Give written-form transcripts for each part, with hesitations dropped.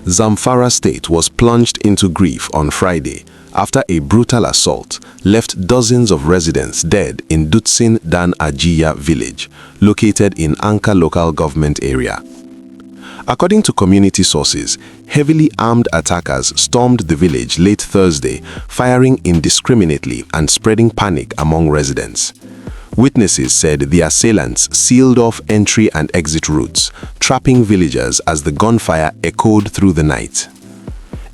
Zamfara State was plunged into grief on Friday after a brutal assault left dozens of residents dead in Dutsin Dan Ajiya village, located in Anka local government area. According to community sources, heavily armed attackers stormed the village late Thursday, firing indiscriminately and spreading panic among residents. Witnesses said the assailants sealed off entry and exit routes, trapping villagers as the gunfire echoed through the night.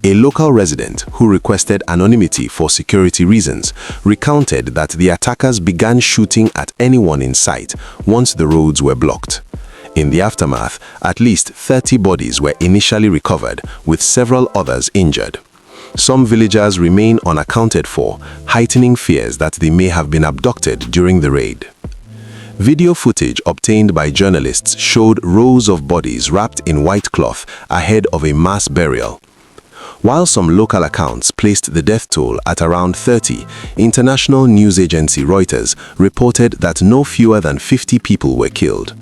A local resident, who requested anonymity for security reasons, recounted that the attackers began shooting at anyone in sight once the roads were blocked. In the aftermath, at least 30 bodies were initially recovered, with several others injured. Some villagers remain unaccounted for, heightening fears that they may have been abducted during the raid. Video footage obtained by journalists showed rows of bodies wrapped in white cloth ahead of a mass burial. While some local accounts placed the death toll at around 30, international news agency Reuters reported that no fewer than 50 people were killed.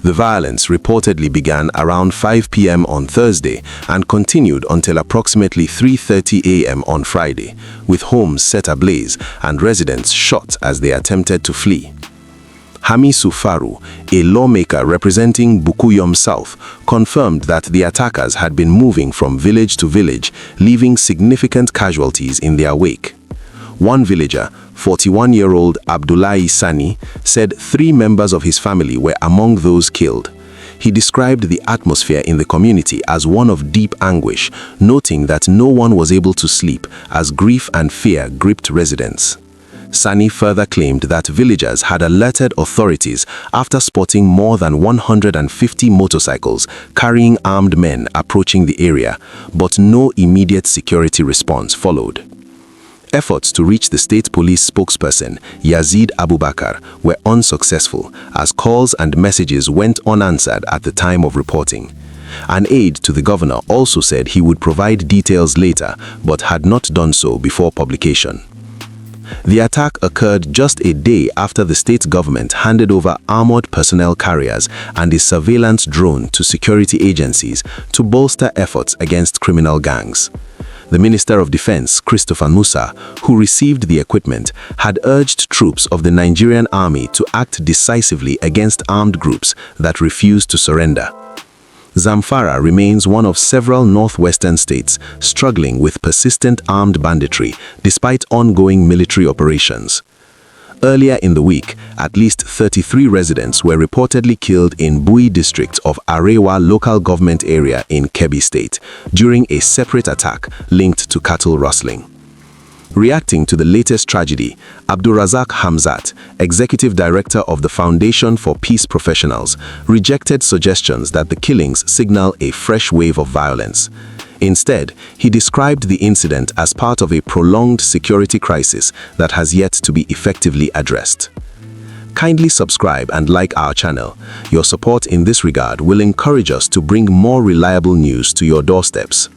The violence reportedly began around 5 p.m. on Thursday and continued until approximately 3:30 a.m. on Friday, with homes set ablaze and residents shot as they attempted to flee. Hamisu Faru, a lawmaker representing Bukuyum South, confirmed that the attackers had been moving from village to village, leaving significant casualties in their wake. One villager, 41-year-old Abdullahi Sani, said 3 members of his family were among those killed. He described the atmosphere in the community as one of deep anguish, noting that no one was able to sleep as grief and fear gripped residents. Sani further claimed that villagers had alerted authorities after spotting more than 150 motorcycles carrying armed men approaching the area, but no immediate security response followed. Efforts to reach the state police spokesperson, Yazid Abubakar, were unsuccessful as calls and messages went unanswered at the time of reporting. An aide to the governor also said he would provide details later, but had not done so before publication. The attack occurred just a day after the state government handed over armored personnel carriers and a surveillance drone to security agencies to bolster efforts against criminal gangs. The Minister of Defense, Christopher Musa, who received the equipment, had urged troops of the Nigerian army to act decisively against armed groups that refused to surrender. Zamfara remains one of several northwestern states struggling with persistent armed banditry despite ongoing military operations. Earlier in the week, at least 33 residents were reportedly killed in Bui district of Arewa local government area in Kebbi State during a separate attack linked to cattle rustling. Reacting to the latest tragedy, Abdulrazak Hamzat, executive director of the Foundation for Peace Professionals, rejected suggestions that the killings signal a fresh wave of violence. Instead, he described the incident as part of a prolonged security crisis that has yet to be effectively addressed. Kindly subscribe and like our channel. Your support in this regard will encourage us to bring more reliable news to your doorsteps.